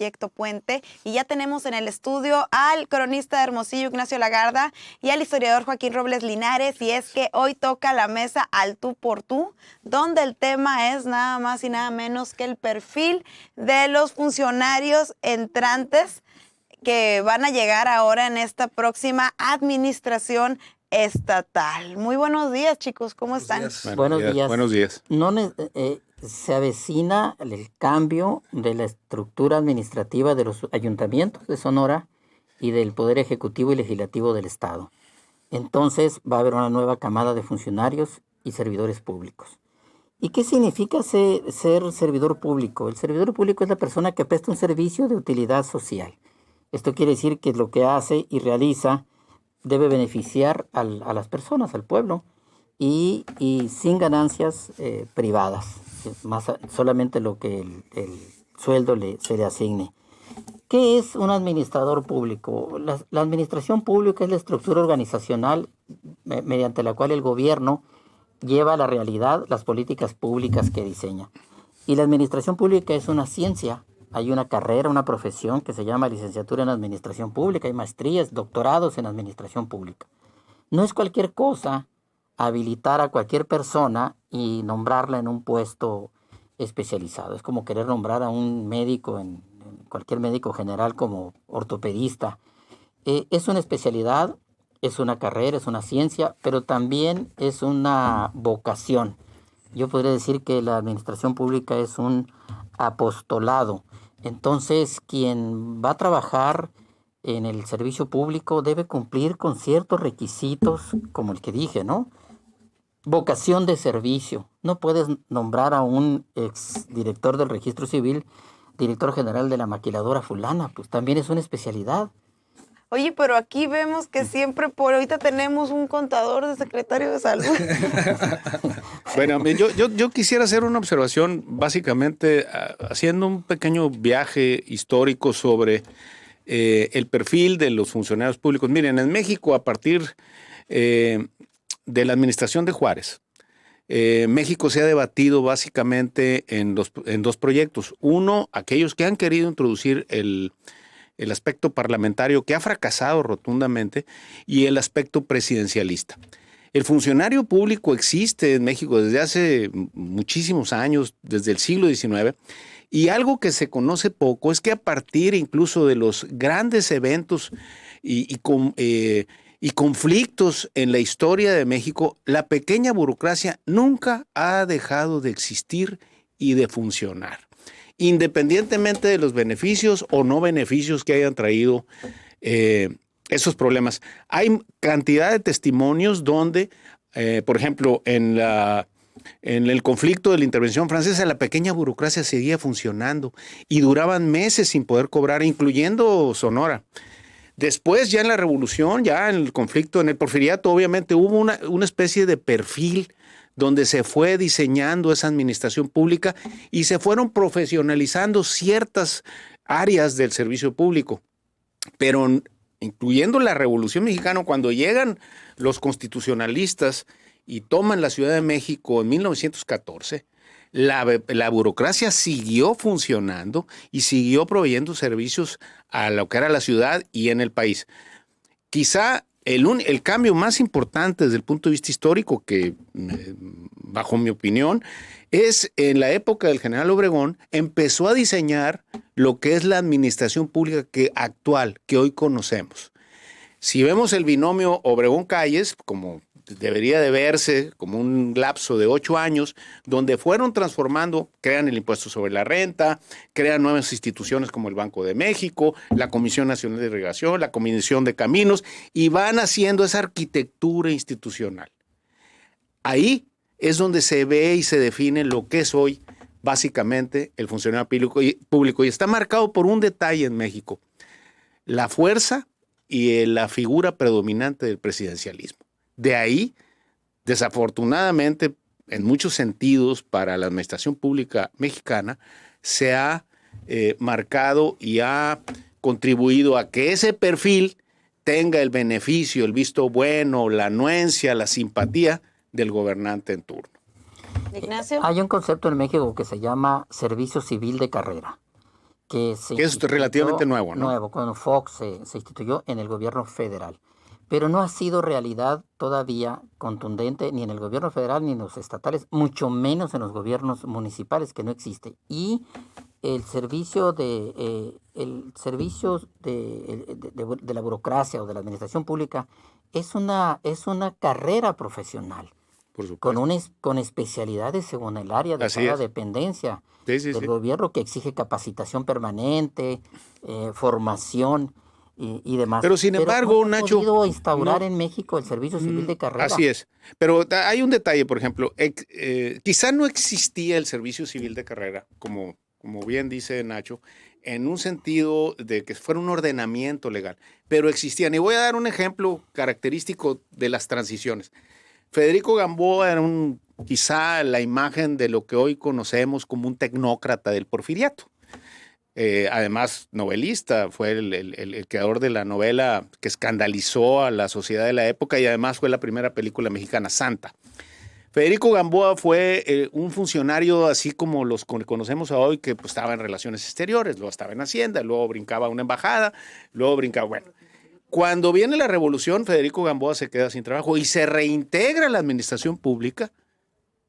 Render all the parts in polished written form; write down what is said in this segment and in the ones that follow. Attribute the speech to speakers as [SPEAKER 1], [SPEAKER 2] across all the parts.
[SPEAKER 1] Proyecto Puente. Y ya tenemos en el estudio al cronista de Hermosillo, Ignacio Lagarda, y al historiador Joaquín Robles Linares. Y es que hoy toca la mesa al tú por tú, donde el tema es nada más y nada menos que el perfil de los funcionarios entrantes que van a llegar ahora en esta próxima administración estatal. Muy buenos días, chicos, ¿cómo están?
[SPEAKER 2] Buenos días.
[SPEAKER 3] Buenos días.
[SPEAKER 2] Se avecina el cambio de la estructura administrativa de los ayuntamientos de Sonora y del Poder Ejecutivo y Legislativo del Estado. Entonces va a haber una nueva camada de funcionarios y servidores públicos. ¿Y qué significa ser servidor público? El servidor público es la persona que presta un servicio de utilidad social. Esto quiere decir que lo que hace y realiza debe beneficiar a las personas, al pueblo, y sin ganancias privadas, solamente lo que el sueldo se le asigne. ¿Qué es un administrador público? La administración pública es la estructura organizacional mediante la cual el gobierno lleva a la realidad las políticas públicas que diseña. Y la administración pública es una ciencia. Hay una carrera, una profesión que se llama licenciatura en administración pública, hay maestrías, doctorados en administración pública. No es cualquier cosa habilitar a cualquier persona y nombrarla en un puesto especializado. Es como querer nombrar a un médico, en cualquier médico general como ortopedista. Es una especialidad, es una carrera, es una ciencia, pero también es una vocación. Yo podría decir que la administración pública es un apostolado. Entonces, quien va a trabajar en el servicio público debe cumplir con ciertos requisitos, como el que dije, ¿no? Vocación de servicio. No puedes nombrar a un exdirector del Registro Civil, director general de la maquiladora fulana, pues también es una especialidad.
[SPEAKER 1] Oye, pero aquí vemos que siempre por ahorita tenemos un contador de secretario de salud.
[SPEAKER 3] Bueno, yo quisiera hacer una observación, básicamente haciendo un pequeño viaje histórico sobre el perfil de los funcionarios públicos. Miren, en México, a partir de la administración de Juárez, México se ha debatido básicamente en dos proyectos. Uno, aquellos que han querido introducir el aspecto parlamentario, que ha fracasado rotundamente, y el aspecto presidencialista. El funcionario público existe en México desde hace muchísimos años, desde el siglo XIX, y algo que se conoce poco es que a partir incluso de los grandes eventos y conflictos en la historia de México, la pequeña burocracia nunca ha dejado de existir y de funcionar, independientemente de los beneficios o no beneficios que hayan traído esos problemas. Hay cantidad de testimonios donde, por ejemplo, en el conflicto de la intervención francesa, la pequeña burocracia seguía funcionando y duraban meses sin poder cobrar, incluyendo Sonora. Después, ya en la revolución, ya en el conflicto, en el porfiriato, obviamente hubo una especie de perfil donde se fue diseñando esa administración pública y se fueron profesionalizando ciertas áreas del servicio público. Pero incluyendo la Revolución Mexicana, cuando llegan los constitucionalistas y toman la Ciudad de México en 1914, la burocracia siguió funcionando y siguió proveyendo servicios a lo que era la ciudad y en el país. Quizá el cambio más importante desde el punto de vista histórico, que bajo mi opinión, es en la época del general Obregón, empezó a diseñar lo que es la administración pública actual, que hoy conocemos. Si vemos el binomio Obregón-Calles, como debería de verse como un lapso de 8 años, donde fueron transformando, crean el impuesto sobre la renta, crean nuevas instituciones como el Banco de México, la Comisión Nacional de Irrigación, la Comisión de Caminos, y van haciendo esa arquitectura institucional. Ahí es donde se ve y se define lo que es hoy básicamente el funcionario público, y está marcado por un detalle en México: la fuerza y la figura predominante del presidencialismo. De ahí, desafortunadamente, en muchos sentidos, para la administración pública mexicana, se ha marcado y ha contribuido a que ese perfil tenga el beneficio, el visto bueno, la anuencia, la simpatía del gobernante en turno.
[SPEAKER 1] Ignacio.
[SPEAKER 2] Hay un concepto en México que se llama servicio civil de carrera. que
[SPEAKER 3] es relativamente nuevo, ¿no?
[SPEAKER 2] Nuevo, cuando Fox se instituyó en el gobierno federal. Pero no ha sido realidad todavía contundente ni en el gobierno federal ni en los estatales, mucho menos en los gobiernos municipales, que no existe. Y el servicio de la burocracia o de la administración pública es una carrera profesional.
[SPEAKER 3] Por supuesto.
[SPEAKER 2] Con especialidades según el área de cada dependencia del gobierno, que exige capacitación permanente, formación y demás.
[SPEAKER 3] Pero sin embargo,
[SPEAKER 2] ¿no
[SPEAKER 3] Nacho,
[SPEAKER 2] ha podido instaurar en México el servicio civil de carrera?
[SPEAKER 3] Así es. Pero hay un detalle, por ejemplo, quizá no existía el servicio civil de carrera, como bien dice Nacho, en un sentido de que fuera un ordenamiento legal, pero existían. Y voy a dar un ejemplo característico de las transiciones. Federico Gamboa era quizá la imagen de lo que hoy conocemos como un tecnócrata del porfiriato. Además, novelista, fue el creador de la novela que escandalizó a la sociedad de la época y además fue la primera película mexicana, Santa. Federico Gamboa fue un funcionario así como los conocemos hoy, que pues, estaba en relaciones exteriores, luego estaba en Hacienda, luego brincaba a una embajada, luego brincaba, bueno. Cuando viene la revolución, Federico Gamboa se queda sin trabajo y se reintegra a la administración pública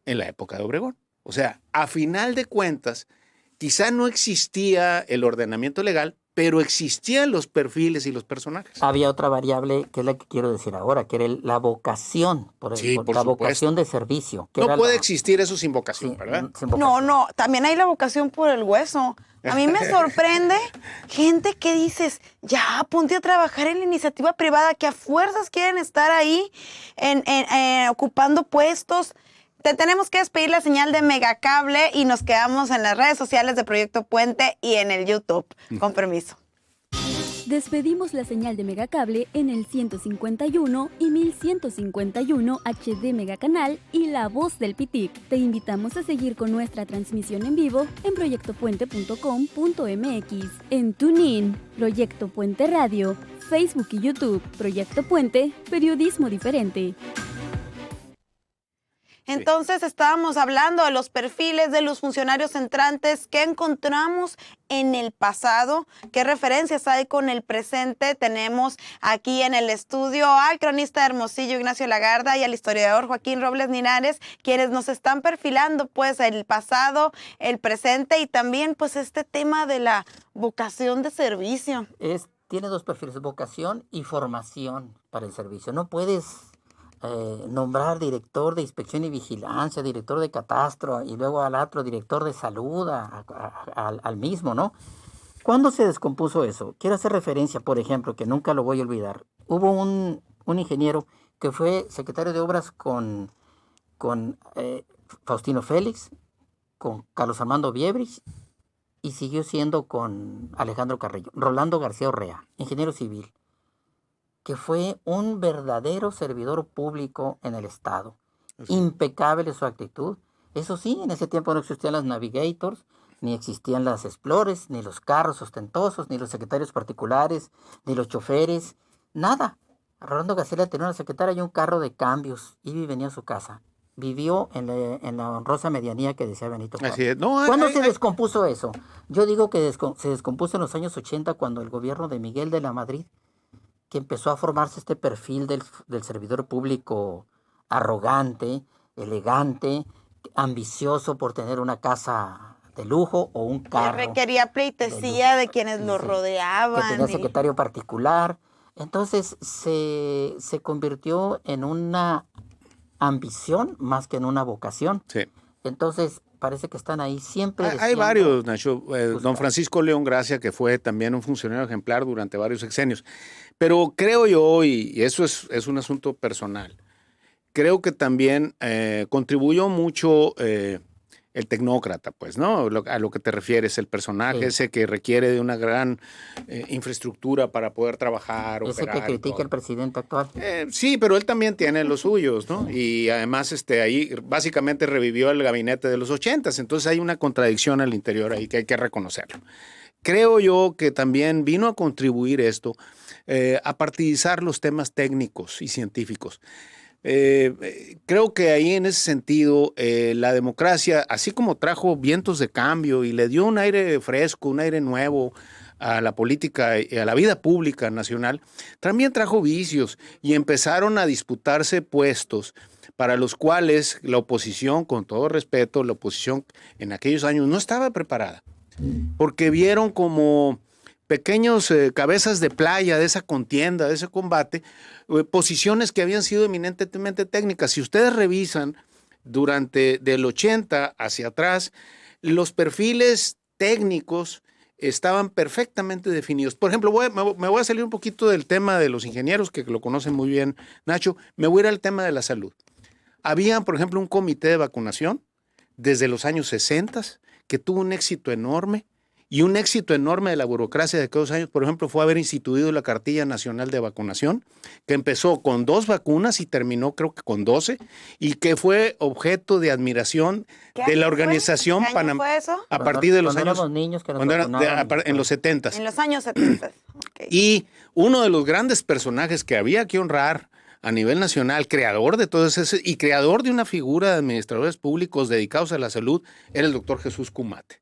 [SPEAKER 3] en la época de Obregón. O sea, a final de cuentas, quizá no existía el ordenamiento legal, pero existían los perfiles y los personajes.
[SPEAKER 2] Había otra variable que es la que quiero decir ahora, que era la vocación, por la vocación de servicio. Que
[SPEAKER 3] no puede existir eso sin vocación, sí, ¿verdad?
[SPEAKER 2] Sin vocación.
[SPEAKER 1] No, también hay la vocación por el hueso. A mí me sorprende gente que dices, ya, ponte a trabajar en la iniciativa privada, que a fuerzas quieren estar ahí ocupando puestos. Te tenemos que despedir la señal de Megacable y nos quedamos en las redes sociales de Proyecto Puente y en el YouTube. Con permiso.
[SPEAKER 4] Despedimos la señal de Megacable en el 151 y 1151 HD Megacanal y La Voz del Pitic. Te invitamos a seguir con nuestra transmisión en vivo en proyectopuente.com.mx, en TuneIn, Proyecto Puente Radio, Facebook y YouTube, Proyecto Puente, periodismo diferente.
[SPEAKER 1] Entonces estábamos hablando de los perfiles de los funcionarios entrantes que encontramos en el pasado, qué referencias hay con el presente. Tenemos aquí en el estudio al cronista de Hermosillo, Ignacio Lagarda, y al historiador Joaquín Robles Linares, quienes nos están perfilando pues el pasado, el presente y también pues este tema de la vocación de servicio.
[SPEAKER 2] Tiene dos perfiles, vocación y formación para el servicio. No puedes nombrar director de inspección y vigilancia, director de catastro y luego al otro director de salud, al mismo, ¿no? ¿Cuándo se descompuso eso? Quiero hacer referencia, por ejemplo, que nunca lo voy a olvidar. Hubo un ingeniero que fue secretario de obras con Faustino Félix, con Carlos Armando Biebrich y siguió siendo con Alejandro Carrillo. Rolando García Orrea, ingeniero civil, que fue un verdadero servidor público en el Estado. Sí. Impecable su actitud. Eso sí, en ese tiempo no existían las Navigators, ni existían las Explorers, ni los carros ostentosos, ni los secretarios particulares, ni los choferes, nada. Rolando García tenía una secretaria y un carro de cambios, iba y venía a su casa. Vivió en la honrosa medianía que decía Benito Juárez.
[SPEAKER 3] Así es. No,
[SPEAKER 2] ¿Cuándo se descompuso eso? Yo digo que se descompuso en los años 80 cuando el gobierno de Miguel de la Madrid, que empezó a formarse este perfil del servidor público arrogante, elegante, ambicioso por tener una casa de lujo o un carro.
[SPEAKER 1] Que requería pleitesía de quienes lo rodeaban.
[SPEAKER 2] Que tenía secretario particular. Entonces se convirtió en una ambición más que en una vocación.
[SPEAKER 3] Sí.
[SPEAKER 2] Entonces parece que están ahí siempre.
[SPEAKER 3] Hay varios, Nacho. Don Francisco León Gracia, que fue también un funcionario ejemplar durante varios sexenios. Pero creo yo, y eso es un asunto personal, creo que también contribuyó mucho el tecnócrata, pues, ¿no? A lo que te refieres, el personaje ese que requiere de una gran infraestructura para poder trabajar,
[SPEAKER 2] ese
[SPEAKER 3] operar.
[SPEAKER 2] Que critica el presidente actual.
[SPEAKER 3] Sí, pero él también tiene los suyos, ¿no? Y además ahí básicamente revivió el gabinete de los 80s, entonces hay una contradicción al interior ahí que hay que reconocerlo. Creo yo que también vino a contribuir esto a partidizar los temas técnicos y científicos. Creo que ahí en ese sentido la democracia, así como trajo vientos de cambio y le dio un aire fresco, un aire nuevo a la política y a la vida pública nacional, también trajo vicios y empezaron a disputarse puestos para los cuales la oposición, con todo respeto, la oposición en aquellos años no estaba preparada, porque vieron como pequeños cabezas de playa de esa contienda, de ese combate, posiciones que habían sido eminentemente técnicas. Si ustedes revisan durante del 80 hacia atrás, los perfiles técnicos estaban perfectamente definidos. Por ejemplo, me voy a salir un poquito del tema de los ingenieros, que lo conocen muy bien, Nacho. Me voy a ir al tema de la salud. Había, por ejemplo, un comité de vacunación desde los años 60 que tuvo un éxito enorme. Y un éxito enorme de la burocracia de aquellos años, por ejemplo, fue haber instituido la Cartilla Nacional de Vacunación, que empezó con 2 vacunas y terminó creo que con 12, y que fue objeto de admiración de la organización
[SPEAKER 1] fue eso?
[SPEAKER 3] a partir de los
[SPEAKER 2] cuando
[SPEAKER 3] años...
[SPEAKER 2] éramos niños que nos
[SPEAKER 3] en los 70.
[SPEAKER 1] En los años 70. Okay.
[SPEAKER 3] Y uno de los grandes personajes que había que honrar a nivel nacional, creador de todo eso y creador de una figura de administradores públicos dedicados a la salud, era el doctor Jesús Cumate.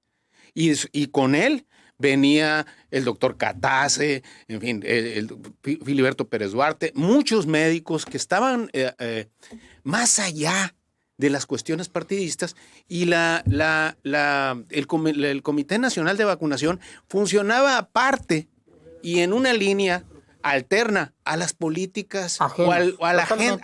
[SPEAKER 3] Y con él venía el doctor Catace, en fin, el Filiberto Pérez Duarte, muchos médicos que estaban más allá de las cuestiones partidistas, y el Comité Nacional de Vacunación funcionaba aparte y en una línea alterna a las políticas
[SPEAKER 2] ajenas,
[SPEAKER 3] o a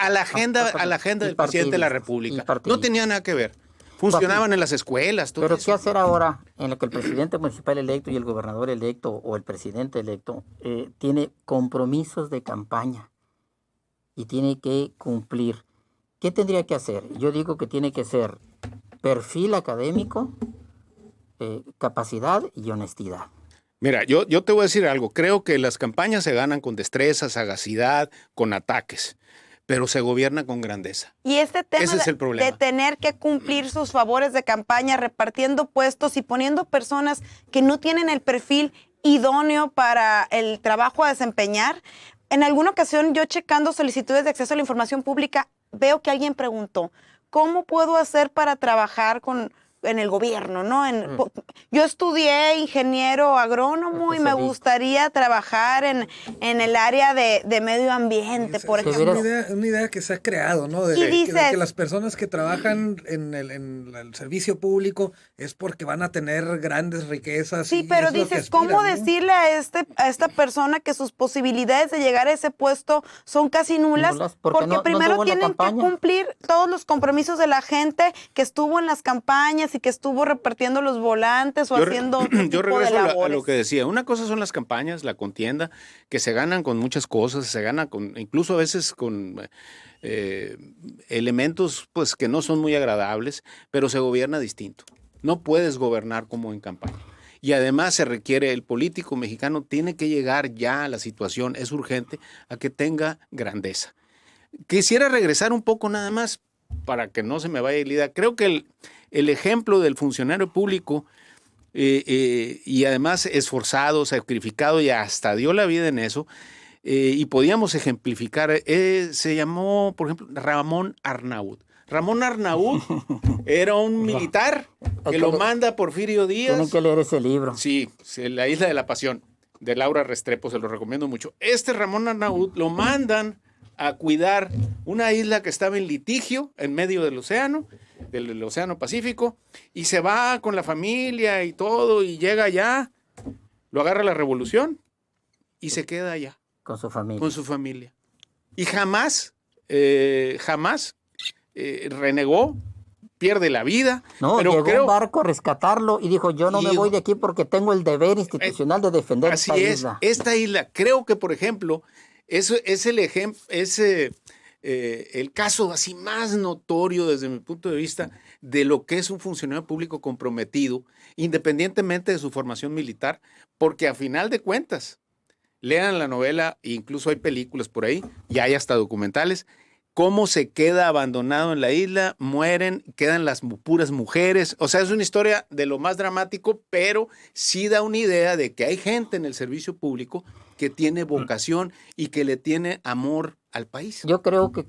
[SPEAKER 3] la agenda del presidente de la República. No tenía nada que ver. Funcionaban en las escuelas.
[SPEAKER 2] Pero ¿qué hacer ahora en lo que el presidente municipal electo y el gobernador electo o el presidente electo tiene compromisos de campaña y tiene que cumplir? ¿Qué tendría que hacer? Yo digo que tiene que ser perfil académico, capacidad y honestidad.
[SPEAKER 3] Mira, yo te voy a decir algo. Creo que las campañas se ganan con destreza, sagacidad, con ataques, pero se gobierna con grandeza.
[SPEAKER 1] Y este tema
[SPEAKER 3] Ese es el problema.
[SPEAKER 1] de tener que cumplir sus favores de campaña, repartiendo puestos y poniendo personas que no tienen el perfil idóneo para el trabajo a desempeñar. En alguna ocasión, yo checando solicitudes de acceso a la información pública, veo que alguien preguntó, ¿cómo puedo hacer para trabajar en el gobierno, ¿no? Yo estudié ingeniero agrónomo y me gustaría trabajar en el área de medio ambiente, por ejemplo.
[SPEAKER 5] Una idea que se ha creado, ¿no? De que las personas que trabajan en el servicio público es porque van a tener grandes riquezas.
[SPEAKER 1] Sí, pero dices, ¿cómo decirle a esta persona que sus posibilidades de llegar a ese puesto son casi nulas? Porque primero tienen que cumplir todos los compromisos de la gente que estuvo en las campañas y que estuvo repartiendo los volantes o haciendo otro tipo
[SPEAKER 3] yo regreso
[SPEAKER 1] de labores.
[SPEAKER 3] a lo que decía. Una cosa son las campañas, la contienda, que se ganan con muchas cosas, se gana incluso a veces con elementos pues que no son muy agradables, pero se gobierna distinto. No puedes gobernar como en campaña. Y además se requiere, el político mexicano tiene que llegar ya a la situación, es urgente, a que tenga grandeza. Quisiera regresar un poco nada más para que no se me vaya la idea. Creo que el ejemplo del funcionario público y además esforzado, sacrificado y hasta dio la vida en eso, y podíamos ejemplificar, se llamó, por ejemplo, Ramón Arnaúd. Ramón Arnaúd era un militar que lo manda Porfirio Díaz.
[SPEAKER 2] Tienen que leer ese libro.
[SPEAKER 3] Sí, La Isla de la Pasión, de Laura Restrepo, se lo recomiendo mucho. Ramón Arnaúd lo mandan a cuidar una isla que estaba en litigio en medio del océano Pacífico, y se va con la familia y todo, y llega allá, lo agarra la revolución y se queda allá.
[SPEAKER 2] Con su familia.
[SPEAKER 3] Con su familia. Y jamás renegó, pierde la vida.
[SPEAKER 2] No,
[SPEAKER 3] pero
[SPEAKER 2] llegó un barco a rescatarlo y dijo, yo no me voy de aquí porque tengo el deber institucional de defender esta isla.
[SPEAKER 3] Esta isla, creo que, por ejemplo, eso es el ejemplo, el caso así más notorio desde mi punto de vista de lo que es un funcionario público comprometido, independientemente de su formación militar, porque a final de cuentas, lean la novela, incluso hay películas por ahí, y hay hasta documentales, cómo se queda abandonado en la isla, mueren, quedan las puras mujeres. O sea, es una historia de lo más dramático, pero sí da una idea de que hay gente en el servicio público que tiene vocación y que le tiene amor al país.
[SPEAKER 2] Yo creo que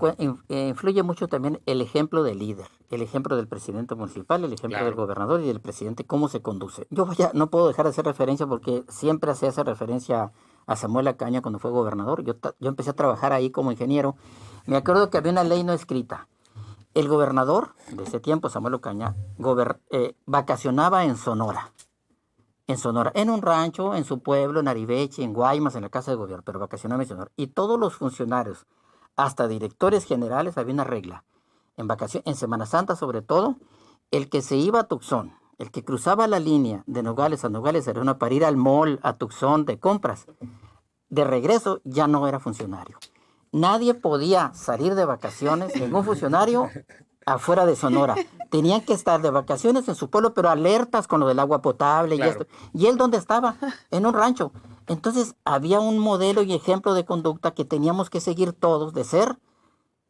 [SPEAKER 2] influye mucho también el ejemplo del líder, el ejemplo del presidente municipal, el ejemplo del gobernador y del presidente, cómo se conduce. No puedo dejar de hacer referencia porque siempre se hace referencia a Samuel Ocaña cuando fue gobernador. Yo empecé a trabajar ahí como ingeniero. Me acuerdo que había una ley no escrita. El gobernador de ese tiempo, Samuel Ocaña, vacacionaba en Sonora, en un rancho, en su pueblo, en Ariveche, en Guaymas, en la casa de gobierno, pero vacacionaba en Sonora. Y todos los funcionarios, hasta directores generales, había una regla. En Semana Santa, sobre todo, el que se iba a Tucson, el que cruzaba la línea de Nogales a Nogales Serrano para ir al mall, a Tucson, de compras, de regreso ya no era funcionario. Nadie podía salir de vacaciones, ningún funcionario afuera de Sonora. Tenían que estar de vacaciones en su pueblo, pero alertas con lo del agua potable y esto. ¿Y él dónde estaba? En un rancho. Entonces había un modelo y ejemplo de conducta que teníamos que seguir todos, de ser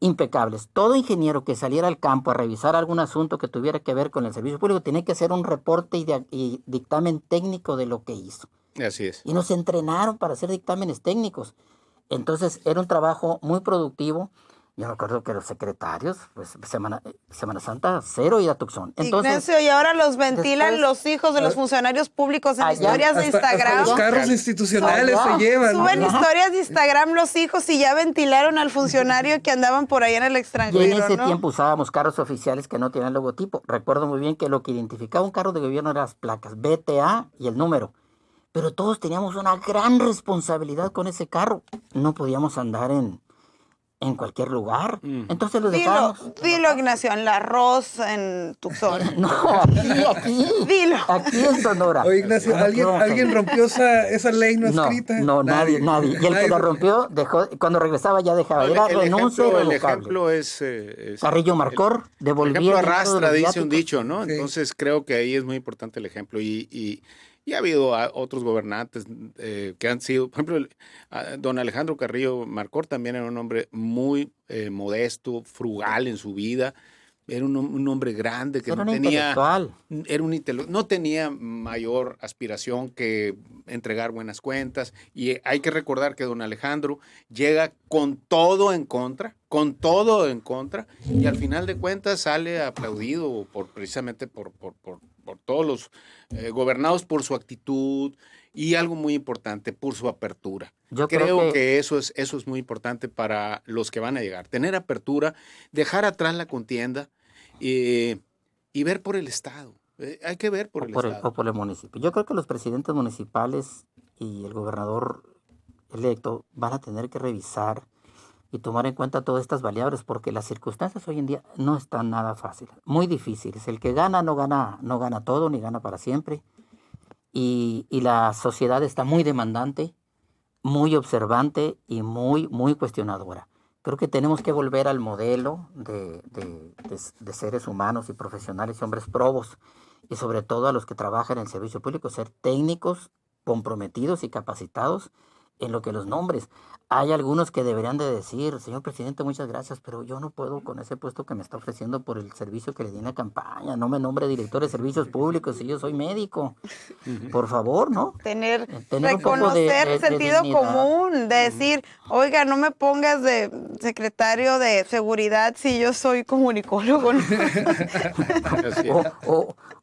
[SPEAKER 2] impecables. Todo ingeniero que saliera al campo a revisar algún asunto que tuviera que ver con el servicio público tenía que hacer un reporte y dictamen técnico de lo que hizo.
[SPEAKER 3] Así es.
[SPEAKER 2] Y nos entrenaron para hacer dictámenes técnicos. Entonces era un trabajo muy productivo. Yo me acuerdo que los secretarios, pues Semana Santa, cero y a Tucson. Entonces,
[SPEAKER 1] Ignacio, y ahora los ventilan los hijos de los funcionarios públicos en historias de Instagram.
[SPEAKER 5] Hasta los carros institucionales se llevan.
[SPEAKER 1] Suben historias de Instagram los hijos y ya ventilaron al funcionario que andaban por allá en el extranjero.
[SPEAKER 2] Y en ese tiempo usábamos carros oficiales que no tenían logotipo. Recuerdo muy bien que lo que identificaba un carro de gobierno eran las placas, BTA y el número. Pero todos teníamos una gran responsabilidad con ese carro. No podíamos andar en cualquier lugar. Entonces lo dejamos.
[SPEAKER 1] Dilo, Ignacio, en la arroz, en Tucson.
[SPEAKER 2] No, aquí.
[SPEAKER 1] Dilo.
[SPEAKER 2] Aquí en Sonora.
[SPEAKER 5] Oye, Ignacio, ¿alguien rompió esa ley no escrita?
[SPEAKER 2] No, nadie. Y el que la rompió, cuando regresaba ya dejaba. Era renuncia irrevocable.
[SPEAKER 3] El ejemplo es
[SPEAKER 2] Carrillo Marcor devolvía.
[SPEAKER 3] El ejemplo arrastra, dice un dicho, ¿no? Sí. Entonces creo que ahí es muy importante el ejemplo. Y ha habido otros gobernantes que han sido, por ejemplo, don Alejandro Carrillo Marcor también era un hombre muy modesto, frugal en su vida. Era un hombre grande que no tenía mayor aspiración que entregar buenas cuentas. Y hay que recordar que don Alejandro llega con todo en contra, y al final de cuentas sale aplaudido precisamente por todos los gobernados por su actitud y algo muy importante, por su apertura. Yo creo que eso es muy importante para los que van a llegar. Tener apertura, dejar atrás la contienda y ver por el Estado. Hay que ver por el Estado.
[SPEAKER 2] O por el municipio. Yo creo que los presidentes municipales y el gobernador electo van a tener que revisar y tomar en cuenta todas estas variables, porque las circunstancias hoy en día no están nada fáciles, muy difíciles. El que gana no gana todo, ni gana para siempre. Y la sociedad está muy demandante, muy observante y muy, muy cuestionadora. Creo que tenemos que volver al modelo de seres humanos y profesionales y hombres probos, y sobre todo a los que trabajan en el servicio público, ser técnicos comprometidos y capacitados en lo que los nombres. Hay algunos que deberían de decir, señor presidente, muchas gracias, pero yo no puedo con ese puesto que me está ofreciendo por el servicio que le di en la campaña. No me nombre director de servicios públicos si yo soy médico. Por favor, ¿no?
[SPEAKER 1] Reconocer sentido común, de decir, oiga, no me pongas de secretario de seguridad si yo soy comunicólogo.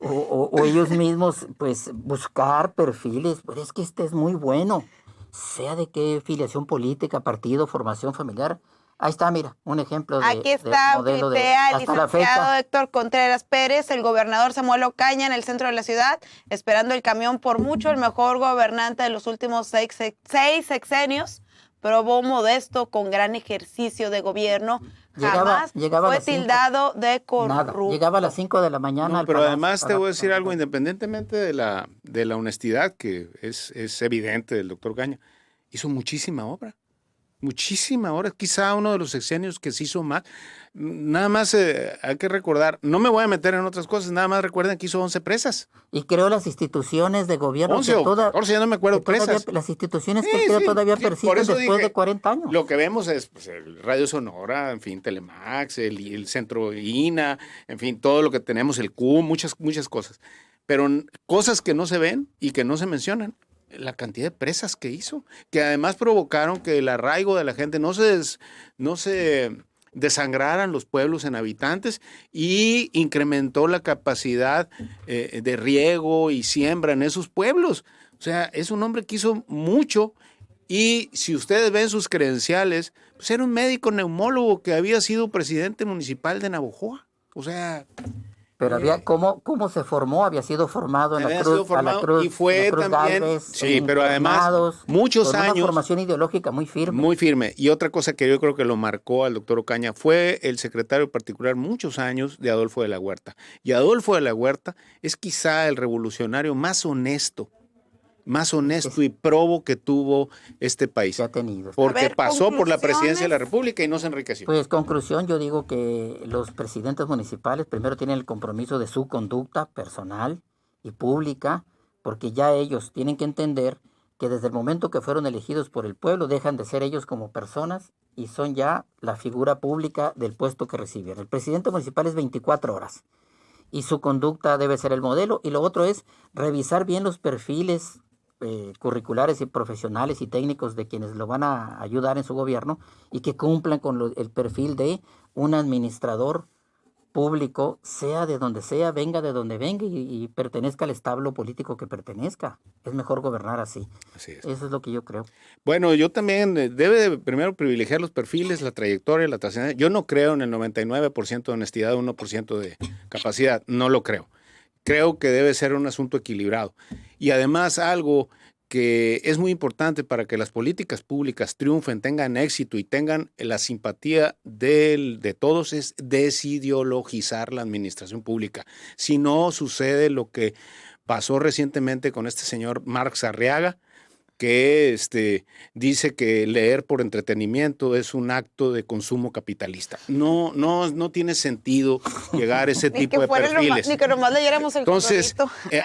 [SPEAKER 2] o ellos mismos, pues, buscar perfiles, pero es que este es muy bueno. Sea de qué filiación política, partido, formación familiar. Ahí está, mira, un ejemplo de
[SPEAKER 1] aquí está,
[SPEAKER 2] modelo
[SPEAKER 1] el licenciado Héctor Contreras Pérez, el gobernador Samuel Ocaña en el centro de la ciudad, esperando el camión por mucho, el mejor gobernante de los últimos seis sexenios, probó modesto con gran ejercicio de gobierno. Jamás fue tildado de corrupto.
[SPEAKER 2] Llegaba a las 5 de la mañana.
[SPEAKER 3] Pero además te voy a decir algo, independientemente de la honestidad, que es evidente del doctor Ocaña, hizo muchísima obra. Quizá uno de los sexenios que se hizo más. Nada más hay que recordar, no me voy a meter en otras cosas, nada más recuerden que hizo 11 presas.
[SPEAKER 2] Y creó las instituciones de gobierno.
[SPEAKER 3] 11 o 14, ya no me acuerdo, presas.
[SPEAKER 2] Las instituciones que creó todavía persisten después de 40 años.
[SPEAKER 3] Lo que vemos es pues, el Radio Sonora, en fin, Telemax, el Centro INA, en fin, todo lo que tenemos, el CUM, muchas cosas. Pero cosas que no se ven y que no se mencionan. la cantidad de presas que hizo, que además provocaron que el arraigo de la gente no se desangraran los pueblos en habitantes y incrementó la capacidad de riego y siembra en esos pueblos. O sea, es un hombre que hizo mucho y si ustedes ven sus credenciales, pues era un médico neumólogo que había sido presidente municipal de Navojoa. O sea...
[SPEAKER 2] Pero había cómo se formó, había sido formado en la Cruz,
[SPEAKER 3] y fue también, Galvez, sí, pero además muchos
[SPEAKER 2] con
[SPEAKER 3] años,
[SPEAKER 2] una formación ideológica muy firme.
[SPEAKER 3] Muy firme. Y otra cosa que yo creo que lo marcó al doctor Ocaña fue el secretario particular muchos años de Adolfo de la Huerta. Y Adolfo de la Huerta es quizá el revolucionario más honesto y probo que tuvo este país.
[SPEAKER 2] Que ha tenido.
[SPEAKER 3] Porque pasó por la presidencia de la República y no se enriqueció.
[SPEAKER 2] Pues conclusión, yo digo que los presidentes municipales primero tienen el compromiso de su conducta personal y pública, porque ya ellos tienen que entender que desde el momento que fueron elegidos por el pueblo dejan de ser ellos como personas y son ya la figura pública del puesto que recibieron. El presidente municipal es 24 horas y su conducta debe ser el modelo. Y lo otro es revisar bien los perfiles curriculares y profesionales y técnicos de quienes lo van a ayudar en su gobierno y que cumplan con el perfil de un administrador público, sea de donde sea, venga de donde venga y pertenezca al establo político que pertenezca. Es mejor gobernar así.
[SPEAKER 3] Así es.
[SPEAKER 2] Eso es lo que yo creo.
[SPEAKER 3] Bueno, yo también debe de primero privilegiar los perfiles, la trayectoria, la trascendencia. Yo no creo en el 99% de honestidad, 1% de capacidad. No lo creo. Creo que debe ser un asunto equilibrado. Y además algo que es muy importante para que las políticas públicas triunfen, tengan éxito y tengan la simpatía de todos es desideologizar la administración pública. Si no sucede lo que pasó recientemente con este señor Marx Arriaga, que dice que leer por entretenimiento es un acto de consumo capitalista. No tiene sentido llegar a ese tipo de perfiles.
[SPEAKER 1] Ni que nomás leyéramos el
[SPEAKER 3] Entonces,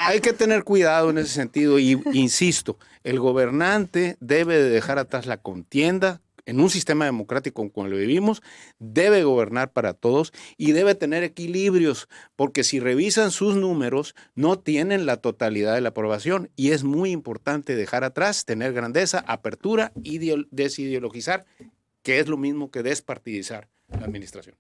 [SPEAKER 3] hay que tener cuidado en ese sentido y insisto, el gobernante debe de dejar atrás la contienda. En un sistema democrático como lo vivimos, debe gobernar para todos y debe tener equilibrios, porque si revisan sus números, no tienen la totalidad de la aprobación y es muy importante dejar atrás, tener grandeza, apertura y desideologizar, que es lo mismo que despartidizar la administración.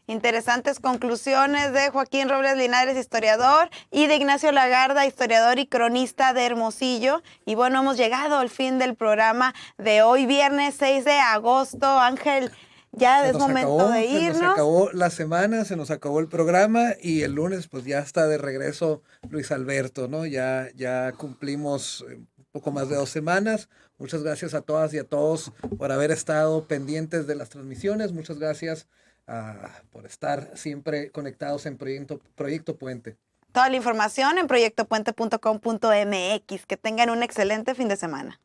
[SPEAKER 1] Interesantes conclusiones de Joaquín Robles Linares, historiador, y de Ignacio Lagarda, historiador y cronista de Hermosillo. Y bueno, hemos llegado al fin del programa de hoy, viernes 6 de agosto. Ángel, ya es momento de irnos.
[SPEAKER 5] Se nos acabó la semana, se nos acabó el programa y el lunes pues ya está de regreso Luis Alberto, ¿no? Ya cumplimos un poco más de 2 semanas. Muchas gracias a todas y a todos por haber estado pendientes de las transmisiones. Muchas gracias por estar siempre conectados en Proyecto Puente.
[SPEAKER 1] Toda la información en proyectopuente.com.mx. Que tengan un excelente fin de semana.